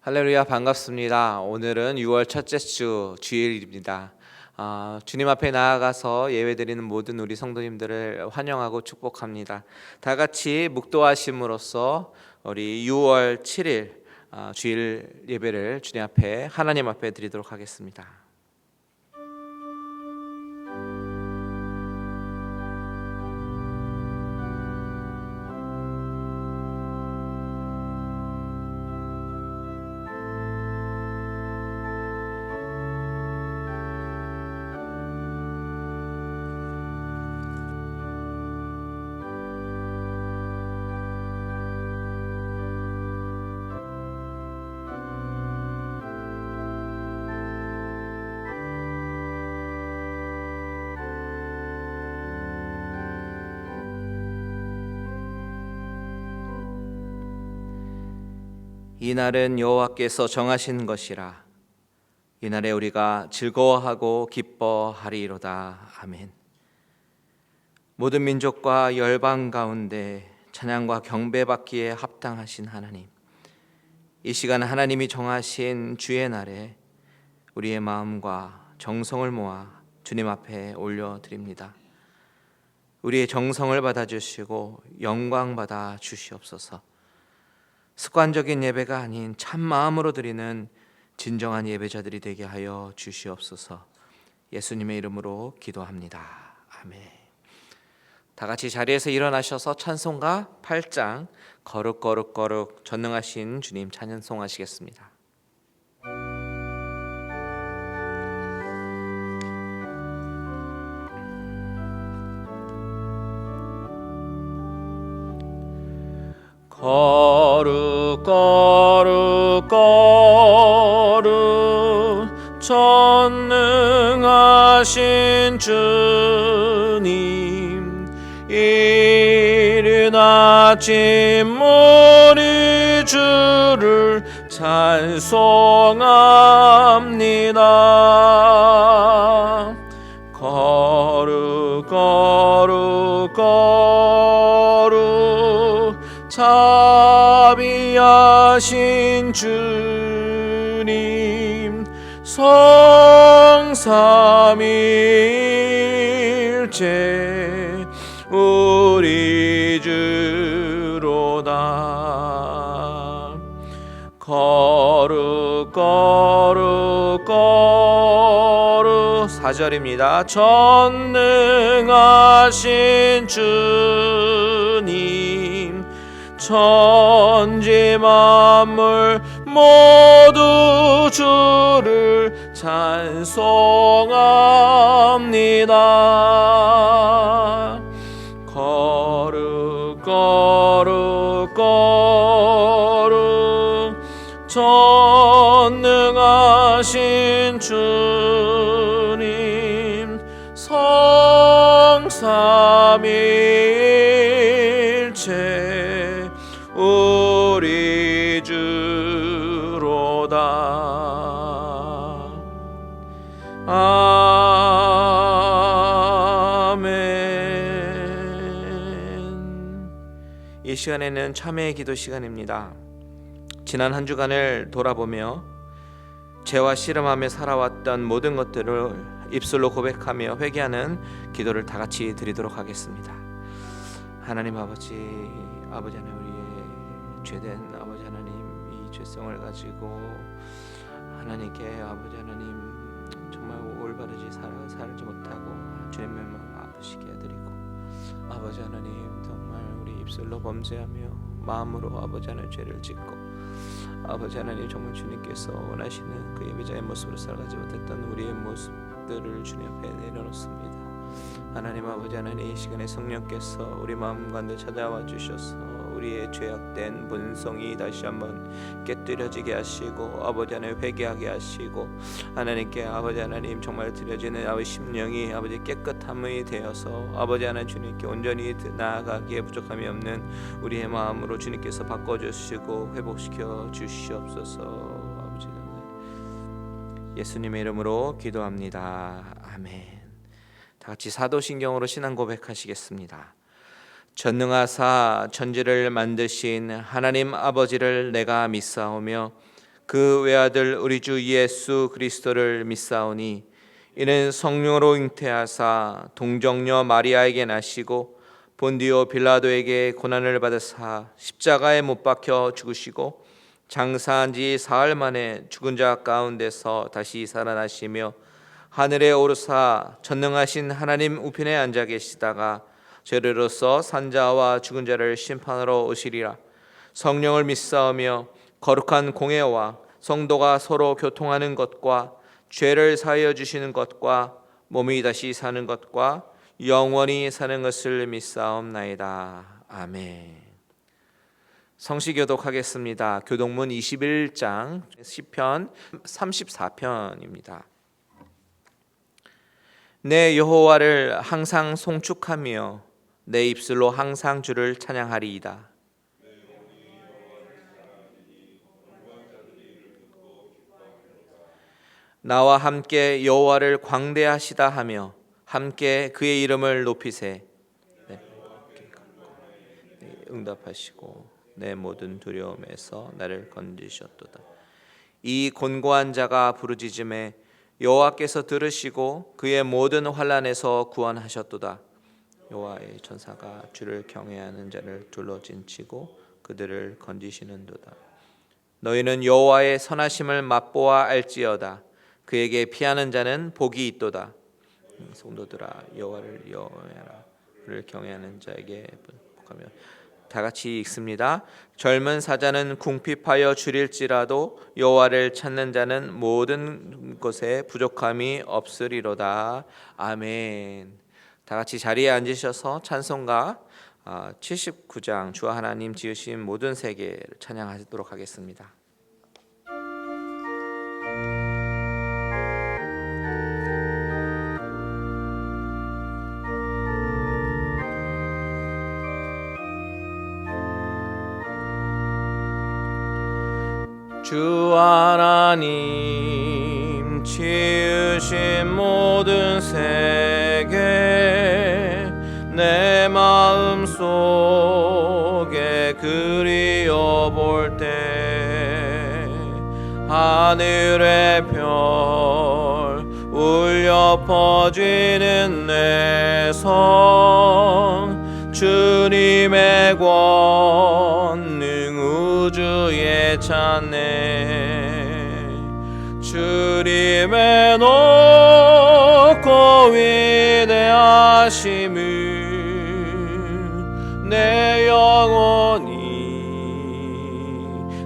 할렐루야, 반갑습니다. 오늘은 6월 첫째 주 주일입니다. 주님 앞에 나아가서 예배드리는 모든 우리 성도님들을 환영하고 축복합니다. 다 같이 묵도하심으로써 우리 6월 7일 주일 예배를 주님 앞에 하나님 앞에 드리도록 하겠습니다. 이 날은 여호와께서 정하신 것이라. 이 날에 우리가 즐거워하고 기뻐하리로다. 아멘. 모든 민족과 열방 가운데 찬양과 경배받기에 합당하신 하나님, 이 시간 하나님이 정하신 주의 날에 우리의 마음과 정성을 모아 주님 앞에 올려드립니다. 우리의 정성을 받아주시고 영광 받아 주시옵소서. 습관적인 예배가 아닌 참 마음으로 드리는 진정한 예배자들이 되게 하여 주시옵소서. 예수님의 이름으로 기도합니다. 아멘. 다 같이 자리에서 일어나셔서 찬송가 8장 거룩 전능하신 주님 찬송하시겠습니다. 거룩 전능하신 주님, 이른 아침 우리 주를 찬송합니다. 거룩 자비하신 주님, 성삼일체 우리 주로다. 거룩 4절입니다. 전능하신 주님, 천지 만물 모두 주를 찬송합니다. 거룩 전능하신 주님, 성삼일체 우리 주로다. 아멘. 이 시간에는 참회의 기도 시간입니다. 지난 한 주간을 돌아보며 죄와 씨름하며 살아왔던 모든 것들을 입술로 고백하며 회개하는 기도를 다 같이 드리도록 하겠습니다. 하나님 아버지 하나님, 우리의 죄된 아버지 하나님, 이 죄성을 가지고 하나님께 아버지 하나님 정말 올바르지 살지 못하고 주님의 마음 아프시게 해드리고, 아버지 하나님 정말 우리 입술로 범죄하며 마음으로 아버지 하나님 죄를 짓고, 아버지 하나님 정말 주님께서 원하시는 그 예배자의 모습으로 살아가지 못했던 우리의 모습들을 주님 앞에 내려놓습니다. 하나님 아버지 하나님, 이 시간에 성령께서 우리 마음 가운데 찾아와 주셔서 우리의 죄악된 본성이 다시 한번 깨뜨려지게 하시고, 아버지 하나님 회개하게 하시고, 하나님께 아버지 하나님 정말 드려지는 아버지 심령이 아버지 깨끗함이 되어서 아버지 하나님 주님께 온전히 나아가기에 부족함이 없는 우리의 마음으로 주님께서 바꿔주시고 회복시켜 주시옵소서. 아버지 하나님, 예수님의 이름으로 기도합니다. 아멘. 다 같이 사도신경으로 신앙 고백하시겠습니다. 전능하사 천지를 만드신 하나님 아버지를 내가 믿사오며 그 외아들 우리 주 예수 그리스도를 믿사오니 이는 성령으로 잉태하사 동정녀 마리아에게 나시고 본디오 빌라도에게 고난을 받으사 십자가에 못 박혀 죽으시고 장사한 지 사흘 만에 죽은 자 가운데서 다시 살아나시며 하늘에 오르사 전능하신 하나님 우편에 앉아 계시다가 저리로서 산자와 죽은 자를 심판하러 오시리라. 성령을 믿사오며 거룩한 공회와 성도가 서로 교통하는 것과 죄를 사하여 주시는 것과 몸이 다시 사는 것과 영원히 사는 것을 믿사옵나이다. 아멘. 성시 교독하겠습니다. 교독문 21장 시편 34편입니다. 내 여호와를 항상 송축하며 내 입술로 항상 주를 찬양하리이다. 나와 함께 여호와를 광대하시다 하며 함께 그의 이름을 높이세. 응답하시고 내 모든 두려움에서 나를 건지셨도다. 이 곤고한 자가 부르짖음에 여호와께서 들으시고 그의 모든 환난에서 구원하셨도다. 여호와의 천사가 주를 경외하는 자를 둘러진치고 그들을 건지시는도다. 너희는 여호와의 선하심을 맛보아 알지어다. 그에게 피하는 자는 복이 있도다. 성도들아 여호와를 여호와라. 그를 경외하는 자에게 복하며. 다 같이 읽습니다. 젊은 사자는 궁핍하여 줄일지라도 여호와를 찾는 자는 모든 것에 부족함이 없으리로다. 아멘. 다 같이 자리에 앉으셔서 찬송가 79장 주 하나님 지으신 모든 세계를 찬양하도록 하겠습니다. 주 하나님 지으신 모든 세계 내 마음 속에 그리워 볼 때 하늘의 별 울려 퍼지는 내 성 주님의 권능 우주에 찬네. 주님의 높고 위대하심을 내 영혼이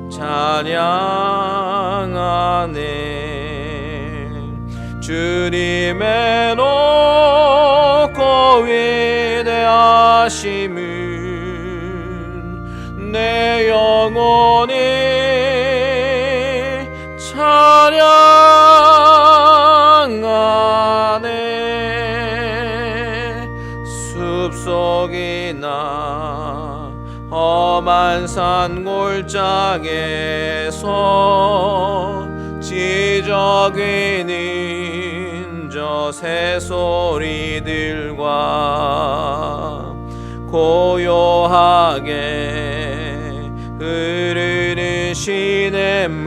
찬양하네. 주님의 높고 위대하심을 내 영혼이 찬양하네. 숲속이나 험한 산 골짜기에서 지저귀는 저 새소리들과 고요하게 흐르는 시냇물은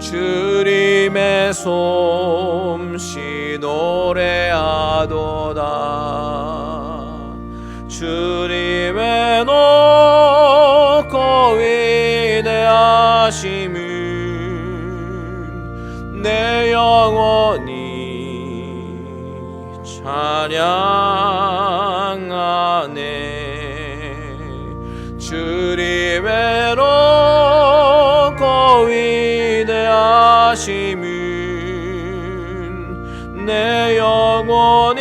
주님의 솜씨 노래하도다. 주님의 높고 위대하심을 내 영혼이 찬양하네. 주님의 높고 위대하심은 내 영혼이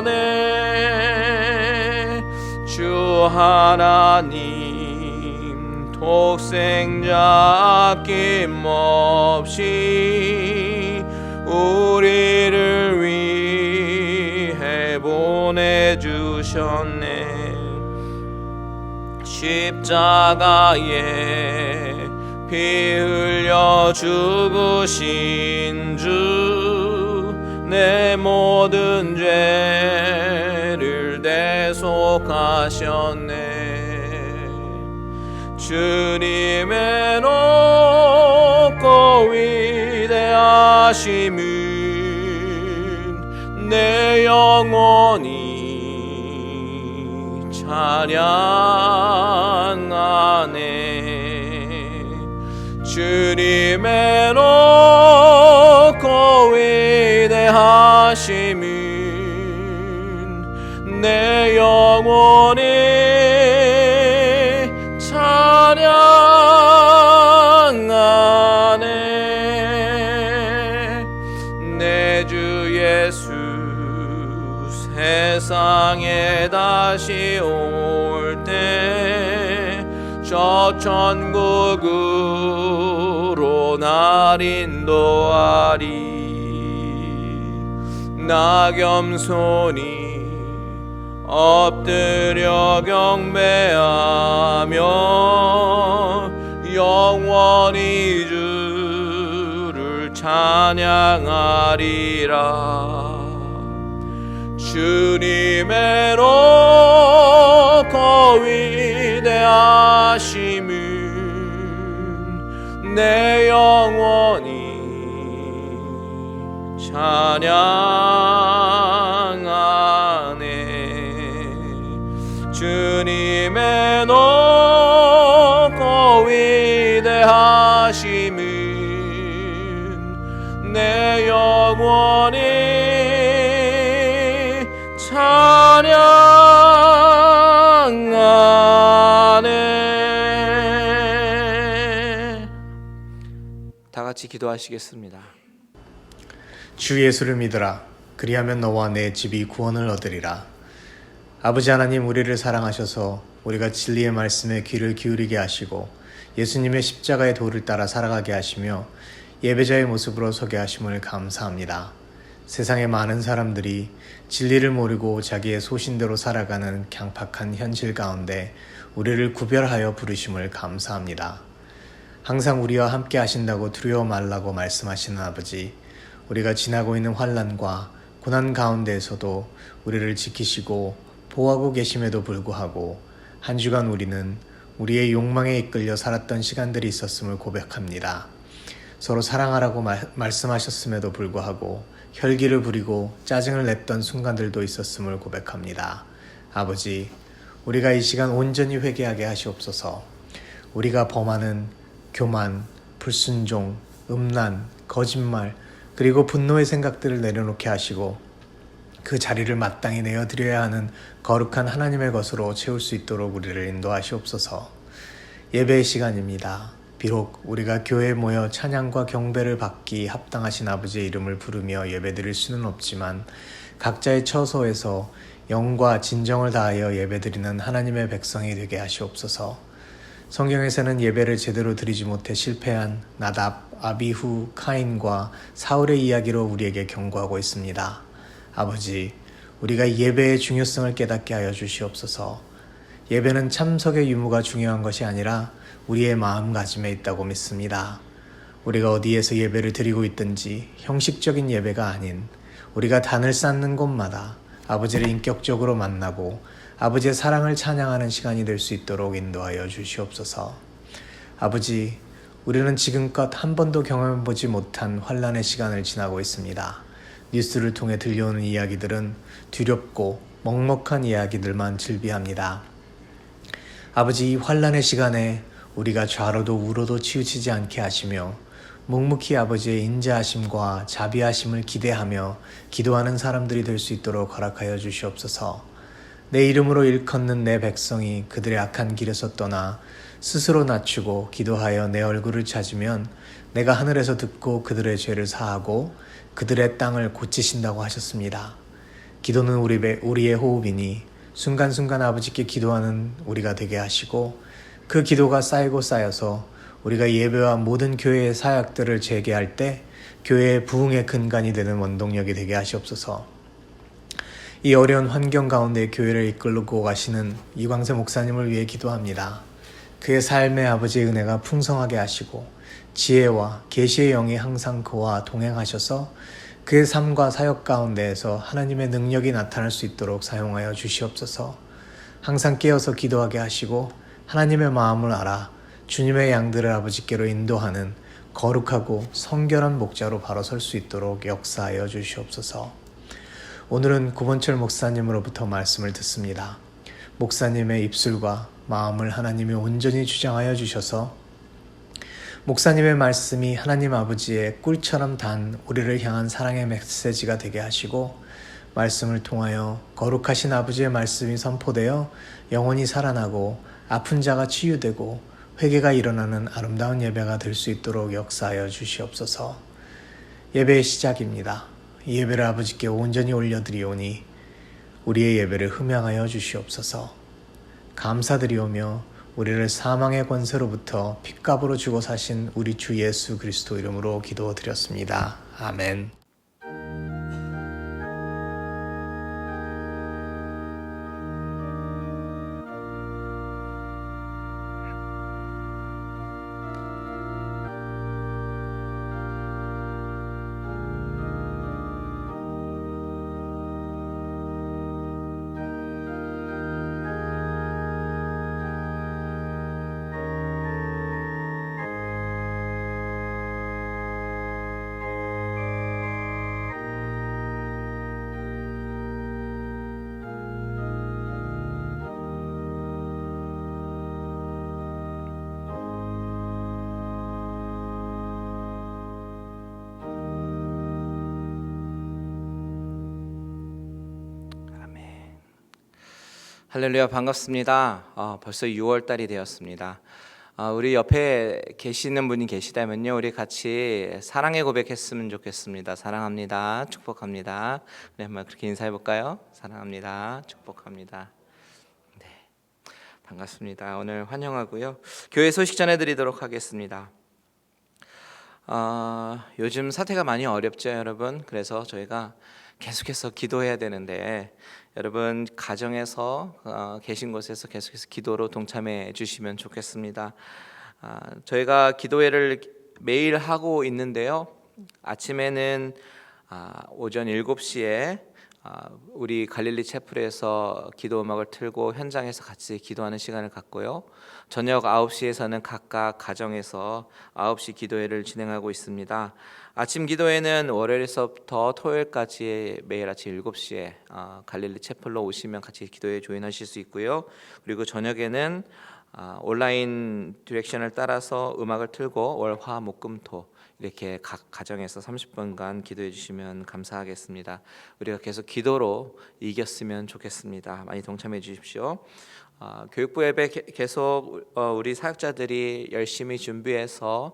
찬양하네. 주 하나님 독생자 아낌없이 우리를 위해 보내주셨네. 십자가에 피 흘려 죽으신 주 내 모든 죄를 대속하셨네. 주님의 높고 위대하심은 내 영혼이 찬양하네. 주님의 높고 위대하심은 내 영혼이 찬양하네. 내 주 예수 세상에 다시 올 때 저 천국으로 날 인도하리. 나 겸손히 엎드려 경배하며 영원히 주를 찬양하리라. 주님의 높고 위대하심은 내 영혼이 찬양하네. 주님의 높고 위대하심은 내 영혼이 찬양하네. 다 같이 기도하시겠습니다. 주 예수를 믿으라. 그리하면 너와 내 집이 구원을 얻으리라. 아버지 하나님, 우리를 사랑하셔서 우리가 진리의 말씀에 귀를 기울이게 하시고 예수님의 십자가의 도를 따라 살아가게 하시며 예배자의 모습으로 서게 하심을 감사합니다. 세상의 많은 사람들이 진리를 모르고 자기의 소신대로 살아가는 강팍한 현실 가운데 우리를 구별하여 부르심을 감사합니다. 항상 우리와 함께 하신다고 두려워 말라고 말씀하시는 아버지, 우리가 지나고 있는 환난과 고난 가운데에서도 우리를 지키시고 보호하고 계심에도 불구하고 한 주간 우리는 우리의 욕망에 이끌려 살았던 시간들이 있었음을 고백합니다. 서로 사랑하라고 말씀하셨음에도 불구하고 혈기를 부리고 짜증을 냈던 순간들도 있었음을 고백합니다. 아버지, 우리가 이 시간 온전히 회개하게 하시옵소서. 우리가 범하는 교만, 불순종, 음란, 거짓말, 그리고 분노의 생각들을 내려놓게 하시고 그 자리를 마땅히 내어드려야 하는 거룩한 하나님의 것으로 채울 수 있도록 우리를 인도하시옵소서. 예배의 시간입니다. 비록 우리가 교회에 모여 찬양과 경배를 받기 합당하신 아버지의 이름을 부르며 예배드릴 수는 없지만 각자의 처소에서 영과 진정을 다하여 예배드리는 하나님의 백성이 되게 하시옵소서. 성경에서는 예배를 제대로 드리지 못해 실패한 나답, 아비후, 카인과 사울의 이야기로 우리에게 경고하고 있습니다. 아버지, 우리가 예배의 중요성을 깨닫게 하여 주시옵소서. 예배는 참석의 유무가 중요한 것이 아니라 우리의 마음가짐에 있다고 믿습니다. 우리가 어디에서 예배를 드리고 있든지 형식적인 예배가 아닌 우리가 단을 쌓는 곳마다 아버지를 인격적으로 만나고 아버지의 사랑을 찬양하는 시간이 될 수 있도록 인도하여 주시옵소서. 아버지, 우리는 지금껏 한 번도 경험해보지 못한 환난의 시간을 지나고 있습니다. 뉴스를 통해 들려오는 이야기들은 두렵고 먹먹한 이야기들만 즐비합니다. 아버지, 이 환난의 시간에 우리가 좌로도 우로도 치우치지 않게 하시며 묵묵히 아버지의 인자하심과 자비하심을 기대하며 기도하는 사람들이 될 수 있도록 허락하여 주시옵소서. 내 이름으로 일컫는 내 백성이 그들의 악한 길에서 떠나 스스로 낮추고 기도하여 내 얼굴을 찾으면 내가 하늘에서 듣고 그들의 죄를 사하고 그들의 땅을 고치신다고 하셨습니다. 기도는 우리의 호흡이니 순간순간 아버지께 기도하는 우리가 되게 하시고 그 기도가 쌓이고 쌓여서 우리가 예배와 모든 교회의 사역들을 재개할 때 교회의 부흥의 근간이 되는 원동력이 되게 하시옵소서. 이 어려운 환경 가운데 교회를 이끌고 가시는 이광세 목사님을 위해 기도합니다. 그의 삶의 아버지의 은혜가 풍성하게 하시고 지혜와 계시의 영이 항상 그와 동행하셔서 그의 삶과 사역 가운데에서 하나님의 능력이 나타날 수 있도록 사용하여 주시옵소서. 항상 깨어서 기도하게 하시고 하나님의 마음을 알아 주님의 양들을 아버지께로 인도하는 거룩하고 성결한 목자로 바로 설 수 있도록 역사하여 주시옵소서. 오늘은 구본철 목사님으로부터 말씀을 듣습니다. 목사님의 입술과 마음을 하나님이 온전히 주장하여 주셔서 목사님의 말씀이 하나님 아버지의 꿀처럼 단 우리를 향한 사랑의 메시지가 되게 하시고 말씀을 통하여 거룩하신 아버지의 말씀이 선포되어 영혼이 살아나고 아픈 자가 치유되고 회개가 일어나는 아름다운 예배가 될 수 있도록 역사하여 주시옵소서. 예배의 시작입니다. 이 예배를 아버지께 온전히 올려드리오니 우리의 예배를 흠양하여 주시옵소서. 감사드리오며 우리를 사망의 권세로부터 핏값으로 주고 사신 우리 주 예수 그리스도 이름으로 기도드렸습니다. 아멘. 할렐루야, 반갑습니다. 벌써 6월 달이 되었습니다. 우리 옆에 계시는 분이 계시다면요, 우리 같이 사랑의 고백했으면 좋겠습니다. 사랑합니다, 축복합니다. 우리 한번 그렇게 인사해 볼까요? 사랑합니다, 축복합니다. 네, 반갑습니다. 오늘 환영하고요. 교회 소식 전해드리도록 하겠습니다. 요즘 사태가 많이 어렵죠, 여러분. 그래서 저희가 계속해서 기도해야 되는데 여러분 가정에서 계신 곳에서 계속해서 기도로 동참해 주시면 좋겠습니다. 저희가 기도회를 매일 하고 있는데요. 아침에는 오전 7시에 우리 갈릴리 채플에서 기도 음악을 틀고 현장에서 같이 기도하는 시간을 갖고요. 저녁 9시에서는 각각 가정에서 9시 기도회를 진행하고 있습니다. 아침 기도회는 월요일에서부터 토요일까지 매일 아침 7시에 갈릴리 채플로 오시면 같이 기도회에 조인하실 수 있고요. 그리고 저녁에는 온라인 디렉션을 따라서 음악을 틀고 월, 화, 목, 금, 토 이렇게 각 가정에서 30분간 기도해 주시면 감사하겠습니다. 우리가 계속 기도로 이겼으면 좋겠습니다. 많이 동참해 주십시오. 교육부 예배 계속 우리 사역자들이 열심히 준비해서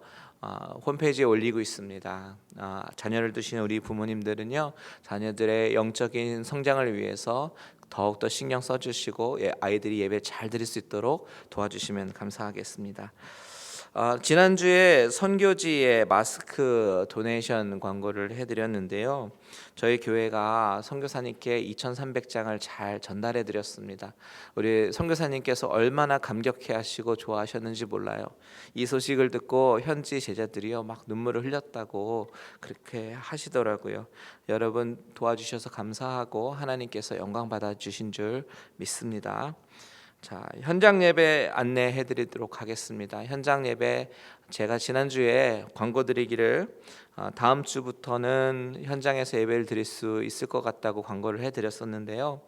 홈페이지에 올리고 있습니다. 자녀를 두시는 우리 부모님들은요, 자녀들의 영적인 성장을 위해서 더욱더 신경 써주시고 아이들이 예배 잘 드릴 수 있도록 도와주시면 감사하겠습니다. 지난주에 선교지에 마스크 도네이션 광고를 해드렸는데요. 저희 교회가 선교사님께 2,300장을 잘 전달해 드렸습니다. 우리 선교사님께서 얼마나 감격해하시고 좋아하셨는지 몰라요. 이 소식을 듣고 현지 제자들이요 막 눈물을 흘렸다고 그렇게 하시더라고요. 여러분 도와주셔서 감사하고 하나님께서 영광 받아 주신 줄 믿습니다. 자, 현장 예배 안내해 드리도록 하겠습니다. 현장 예배 제가 지난주에 광고 드리기를 다음 주부터는 현장에서 예배를 드릴 수 있을 것 같다고 광고를 해 드렸었는데요.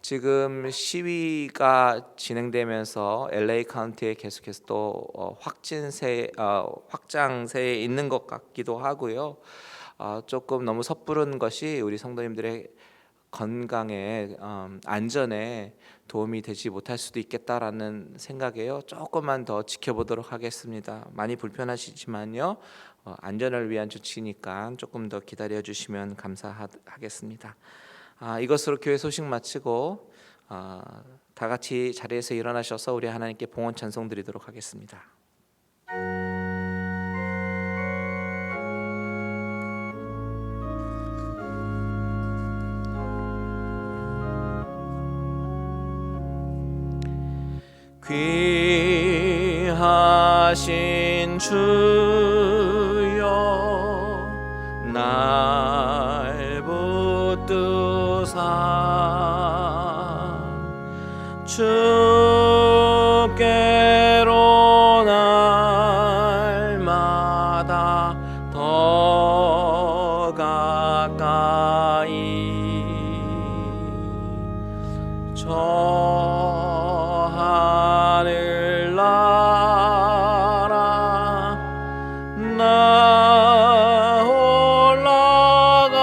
지금 시위가 진행되면서 LA 카운티에 계속해서 또 확장세에 있는 것 같기도 하고요. 조금 너무 섣부른 것이 우리 성도님들의 건강에 안전에 도움이 되지 못할 수도 있겠다라는 생각에요. 조금만 더 지켜보도록 하겠습니다. 많이 불편하시지만요. 안전을 위한 조치니까 조금 더 기다려 주시면 감사하겠습니다. 이것으로 교회 소식 마치고 다 같이 자리에서 일어나셔서 우리 하나님께 봉헌 찬송 드리도록 하겠습니다. 귀하신 주여 나 날 붙드사 주께로 날마다 더 가까이 저 하늘나라 나 올라가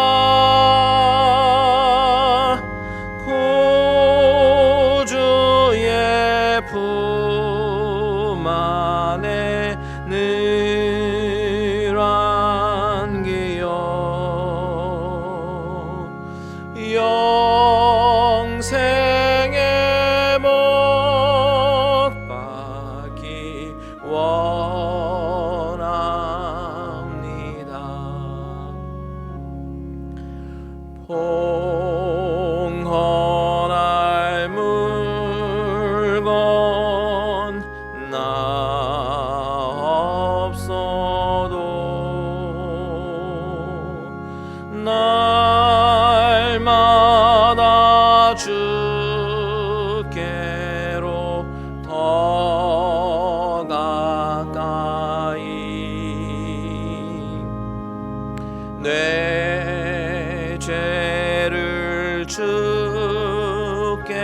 구주의 품 안에 늘 안기어 영생의 복 받기 원합니다. 봉헌할 물건 나 없어도 날마다 주께로 더 가까이 내 죄를 주께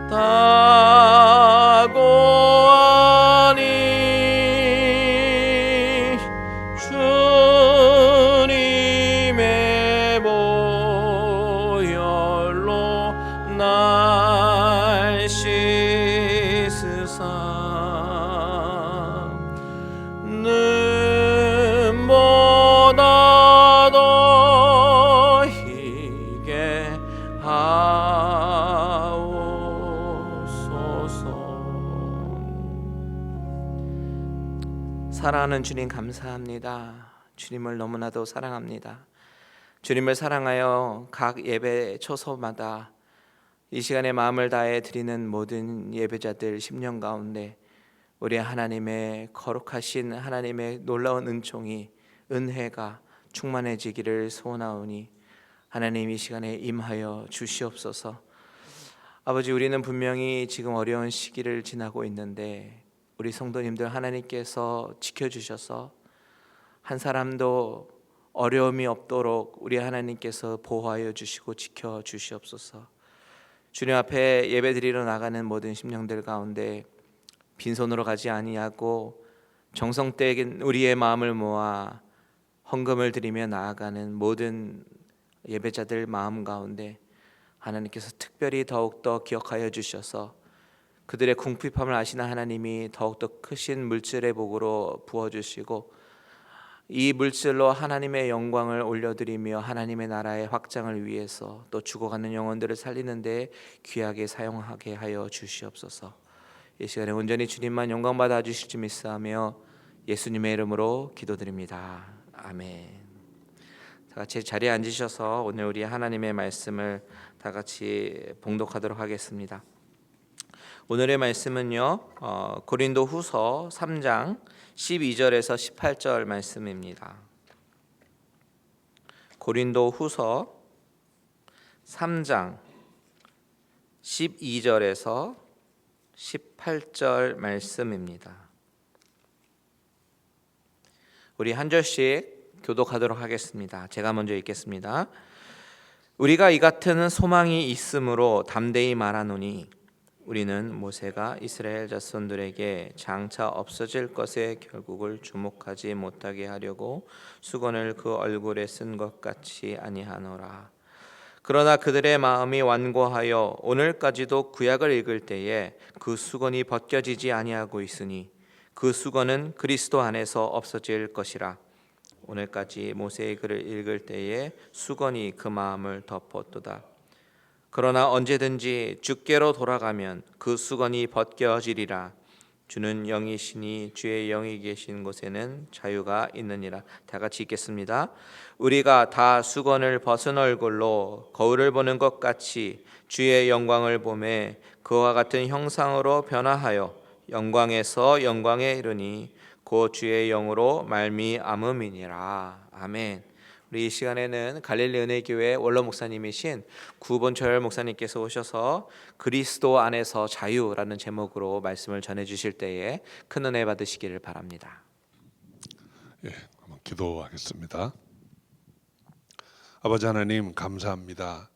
다 고하니 주님의 보혈로 날 씻으사 눈보다 더 희게 하옵소서. 사랑하는 주님 감사합니다. 주님을 너무나도 사랑합니다. 주님을 사랑하여 각 예배 초소마다 이 시간에 마음을 다해 드리는 모든 예배자들 10년 가운데 우리 하나님의 거룩하신 하나님의 놀라운 은총이 은혜가 충만해지기를 소원하오니 하나님 이 시간에 임하여 주시옵소서. 아버지, 우리는 분명히 지금 어려운 시기를 지나고 있는데 우리 성도님들 하나님께서 지켜주셔서 한 사람도 어려움이 없도록 우리 하나님께서 보호하여 주시고 지켜 주시옵소서. 주님 앞에 예배드리러 나가는 모든 심령들 가운데 빈손으로 가지 아니하고 정성되게 우리의 마음을 모아 헌금을 드리며 나아가는 모든 예배자들 마음 가운데 하나님께서 특별히 더욱더 기억하여 주셔서 그들의 궁핍함을 아시는 하나님이 더욱더 크신 물질의 복으로 부어주시고 이 물질로 하나님의 영광을 올려드리며 하나님의 나라의 확장을 위해서 또 죽어가는 영혼들을 살리는 데 귀하게 사용하게 하여 주시옵소서. 이 시간에 온전히 주님만 영광 받아 주실 줄 믿사하며 예수님의 이름으로 기도드립니다. 아멘. 다 같이 자리에 앉으셔서 오늘 우리 하나님의 말씀을 다 같이 봉독하도록 하겠습니다. 오늘의 말씀은요, 고린도후서 3장 12절에서 18절 말씀입니다. 고린도후서 3장 12절에서 18절 말씀입니다. 우리 한 절씩 교독하도록 하겠습니다. 제가 먼저 읽겠습니다. 우리가 이 같은 소망이 있으므로 담대히 말하노니 우리는 모세가 이스라엘 자손들에게 장차 없어질 것의 결국을 주목하지 못하게 하려고 수건을 그 얼굴에 쓴 것 같이 아니하노라. 그러나 그들의 마음이 완고하여 오늘까지도 구약을 읽을 때에 그 수건이 벗겨지지 아니하고 있으니 그 수건은 그리스도 안에서 없어질 것이라. 오늘까지 모세의 글을 읽을 때에 수건이 그 마음을 덮었도다. 그러나 언제든지 주께로 돌아가면 그 수건이 벗겨지리라. 주는 영이시니 주의 영이 계신 곳에는 자유가 있느니라. 다 같이 읽겠습니다. 우리가 다 수건을 벗은 얼굴로 거울을 보는 것 같이 주의 영광을 보매 그와 같은 형상으로 변화하여 영광에서 영광에 이르니 곧 주의 영으로 말미암음이니라. 아멘. 우리 이 시간에는 갈릴리 은혜교회 원로 목사님이신 구본철 목사님께서 오셔서 그리스도 안에서 자유라는 제목으로 말씀을 전해 주실 때에 큰 은혜 받으시기를 바랍니다. 예, 한번 기도하겠습니다. 아버지 하나님 감사합니다.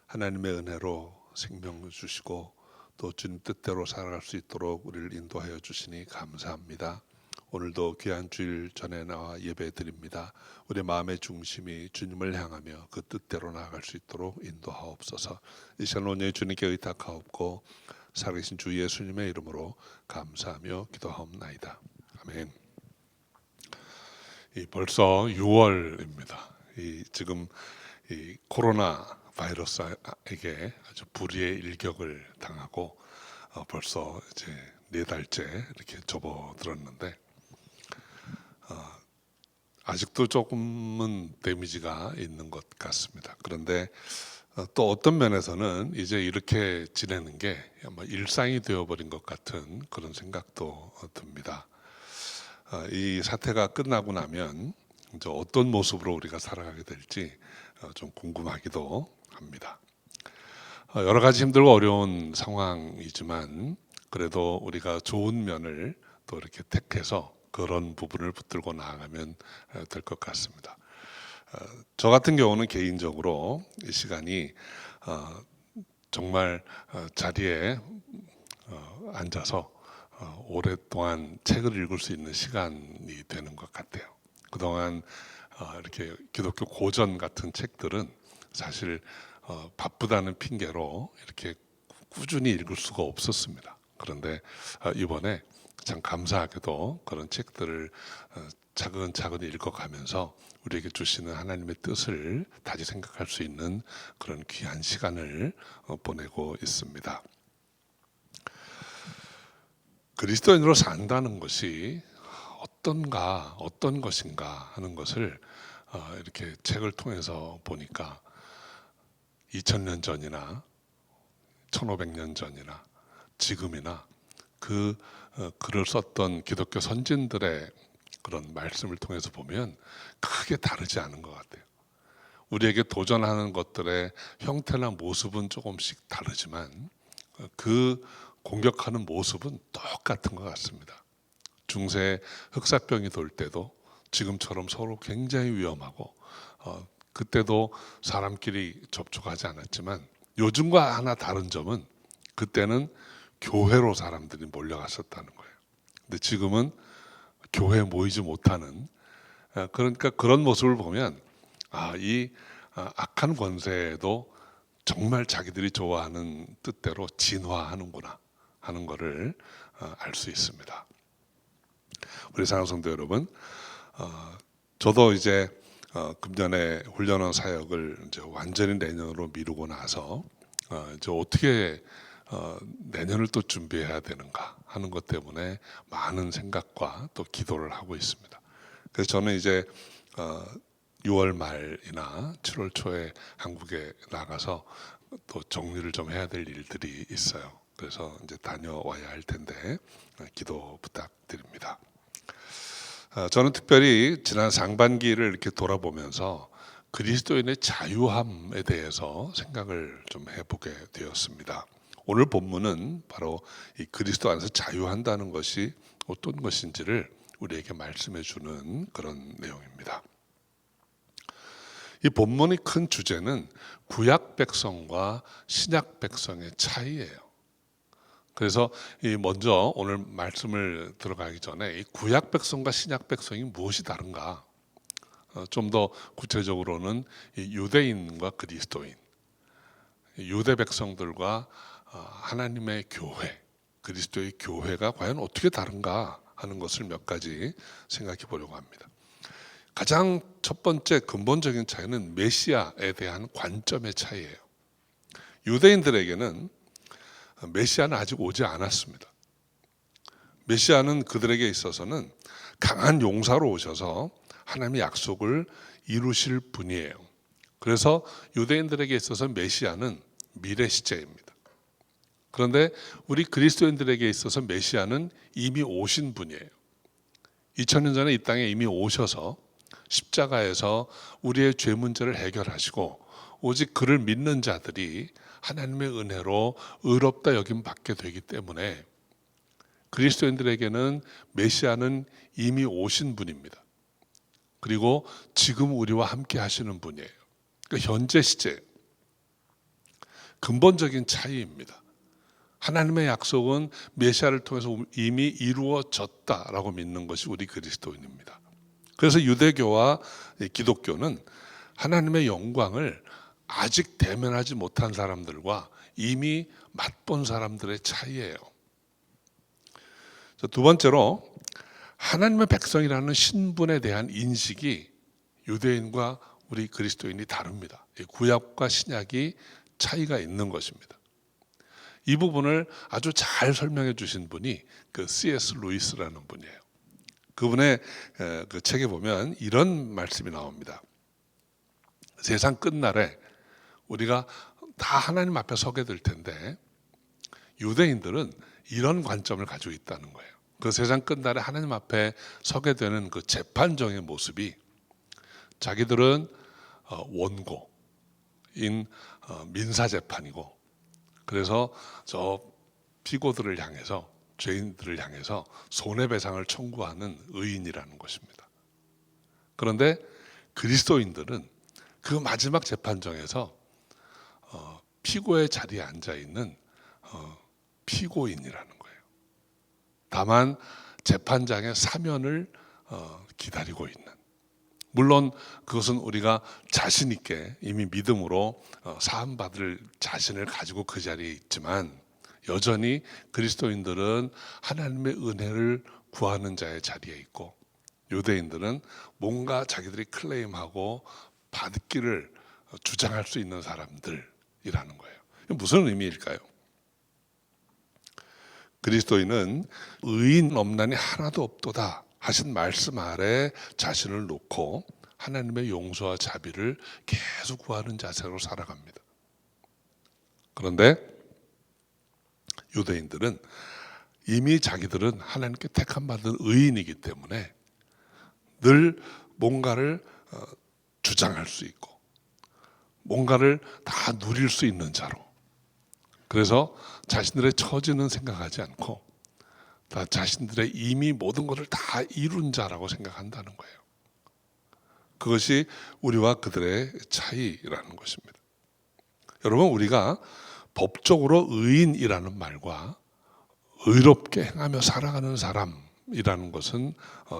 하나님의 은혜로 생명을 주시고 또 주님 뜻대로 살아갈 수 있도록 우리를 인도하여 주시니 감사합니다. 오늘도 귀한 주일 전에 나와 예배드립니다. 우리 마음의 중심이 주님을 향하며 그 뜻대로 나아갈 수 있도록 인도하옵소서. 이 시간 온전히 주님께 의탁하옵고 살아계신 주 예수님의 이름으로 감사하며 기도하옵나이다. 아멘. 벌써 6월입니다. 지금 이 코로나 바이러스에게 아주 불의의 일격을 당하고 벌써 이제 4달째 이렇게 접어들었는데 아직도 조금은 데미지가 있는 것 같습니다. 그런데 또 어떤 면에서는 이제 이렇게 지내는 게 아마 일상이 되어버린 것 같은 그런 생각도 듭니다. 이 사태가 끝나고 나면 이제 어떤 모습으로 우리가 살아가게 될지 좀 궁금하기도 합니다. 여러 가지 힘들고 어려운 상황이지만 그래도 우리가 좋은 면을 또 이렇게 택해서 그런 부분을 붙들고 나아가면 될 것 같습니다. 저 같은 경우는 개인적으로 이 시간이 정말 자리에 앉아서 오랫동안 책을 읽을 수 있는 시간이 되는 것 같아요. 그동안 이렇게 기독교 고전 같은 책들은 사실 바쁘다는 핑계로 이렇게 꾸준히 읽을 수가 없었습니다. 그런데 이번에 참 감사하게도 그런 책들을 차근차근 읽어가면서 우리에게 주시는 하나님의 뜻을 다시 생각할 수 있는 그런 귀한 시간을 보내고 있습니다. 그리스도인으로 산다는 것이 어떤 것인가 하는 것을 이렇게 책을 통해서 보니까 2000년 전이나 1500년 전이나 지금이나 그 글을 썼던 기독교 선진들의 그런 말씀을 통해서 보면 크게 다르지 않은 것 같아요. 우리에게 도전하는 것들의 형태나 모습은 조금씩 다르지만 그 공격하는 모습은 똑같은 것 같습니다. 중세 흑사병이 돌 때도 지금처럼 서로 굉장히 위험하고 그때도 사람끼리 접촉하지 않았지만 요즘과 하나 다른 점은 그때는 교회로 사람들이 몰려갔었다는 거예요. 근데 지금은 교회에 모이지 못하는 그러니까 그런 모습을 보면 이 악한 권세도 정말 자기들이 좋아하는 뜻대로 진화하는구나 하는 것을 알 수 있습니다. 우리 사랑하는 성도 여러분, 저도 이제 금년에 훈련원 사역을 이제 완전히 내년으로 미루고 나서 이제 어떻게 내년을 또 준비해야 되는가 하는 것 때문에 많은 생각과 또 기도를 하고 있습니다. 그래서 저는 이제 6월 말이나 7월 초에 한국에 나가서 또 정리를 좀 해야 될 일들이 있어요. 그래서 이제 다녀와야 할 텐데 기도 부탁드립니다. 저는 특별히 지난 상반기를 이렇게 돌아보면서 그리스도인의 자유함에 대해서 생각을 좀 해보게 되었습니다. 오늘 본문은 바로 이 그리스도 안에서 자유한다는 것이 어떤 것인지를 우리에게 말씀해 주는 그런 내용입니다. 이 본문의 큰 주제는 구약 백성과 신약 백성의 차이예요. 그래서 먼저 오늘 말씀을 들어가기 전에 이 구약 백성과 신약 백성이 무엇이 다른가? 좀 더 구체적으로는 이 유대인과 그리스도인, 유대 백성들과 하나님의 교회, 그리스도의 교회가 과연 어떻게 다른가 하는 것을 몇 가지 생각해 보려고 합니다. 가장 첫 번째 근본적인 차이는 메시아에 대한 관점의 차이예요. 유대인들에게는 메시아는 아직 오지 않았습니다. 메시아는 그들에게 있어서는 강한 용사로 오셔서 하나님의 약속을 이루실 분이에요. 그래서 유대인들에게 있어서 메시아는 미래 시제입니다. 그런데 우리 그리스도인들에게 있어서 메시아는 이미 오신 분이에요. 2000년 전에 이 땅에 이미 오셔서 십자가에서 우리의 죄 문제를 해결하시고 오직 그를 믿는 자들이 하나님의 은혜로 의롭다 여김 받게 되기 때문에 그리스도인들에게는 메시아는 이미 오신 분입니다. 그리고 지금 우리와 함께 하시는 분이에요. 그러니까 현재 시제 근본적인 차이입니다. 하나님의 약속은 메시아를 통해서 이미 이루어졌다라고 믿는 것이 우리 그리스도인입니다. 그래서 유대교와 기독교는 하나님의 영광을 아직 대면하지 못한 사람들과 이미 맛본 사람들의 차이예요. 두 번째로 하나님의 백성이라는 신분에 대한 인식이 유대인과 우리 그리스도인이 다릅니다. 구약과 신약이 차이가 있는 것입니다. 이 부분을 아주 잘 설명해 주신 분이 그 C.S. 루이스라는 분이에요. 그분의 그 책에 보면 이런 말씀이 나옵니다. 세상 끝날에 우리가 다 하나님 앞에 서게 될 텐데 유대인들은 이런 관점을 가지고 있다는 거예요. 그 세상 끝날에 하나님 앞에 서게 되는 그 재판정의 모습이 자기들은 원고인 민사재판이고 그래서 저 피고들을 향해서 죄인들을 향해서 손해배상을 청구하는 의인이라는 것입니다. 그런데 그리스도인들은 그 마지막 재판정에서 피고의 자리에 앉아있는 피고인이라는 거예요. 다만 재판장의 사면을 기다리고 있는, 물론 그것은 우리가 자신 있게 이미 믿음으로 사함받을 자신을 가지고 그 자리에 있지만 여전히 그리스도인들은 하나님의 은혜를 구하는 자의 자리에 있고 유대인들은 뭔가 자기들이 클레임하고 받기를 주장할 수 있는 사람들이라는 거예요. 무슨 의미일까요? 그리스도인은 의인 없나니 하나도 없도다 하신 말씀 아래 자신을 놓고 하나님의 용서와 자비를 계속 구하는 자세로 살아갑니다. 그런데 유대인들은 이미 자기들은 하나님께 택함 받은 의인이기 때문에 늘 뭔가를 주장할 수 있고 뭔가를 다 누릴 수 있는 자로, 그래서 자신들의 처지는 생각하지 않고 다 자신들의 이미 모든 것을 다 이룬 자라고 생각한다는 거예요. 그것이 우리와 그들의 차이라는 것입니다. 여러분, 우리가 법적으로 의인이라는 말과 의롭게 행하며 살아가는 사람이라는 것은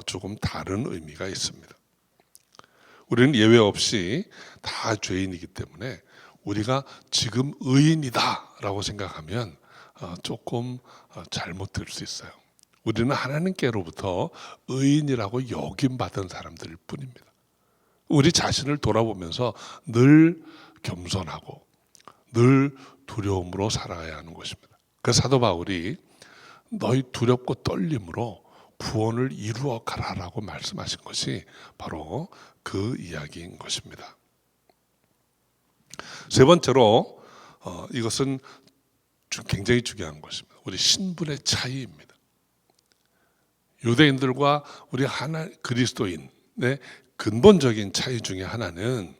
조금 다른 의미가 있습니다. 우리는 예외 없이 다 죄인이기 때문에 우리가 지금 의인이다라고 생각하면 조금 잘못될 수 있어요. 우리는 하나님께로부터 의인이라고 여김받은 사람들일 뿐입니다. 우리 자신을 돌아보면서 늘 겸손하고 늘 두려움으로 살아야 하는 것입니다. 그 사도 바울이 너희 두렵고 떨림으로 구원을 이루어 가라라고 말씀하신 것이 바로 그 이야기인 것입니다. 세 번째로 이것은 굉장히 중요한 것입니다. 우리 신분의 차이입니다. 유대인들과 우리 그리스도인의 근본적인 차이 중에 하나는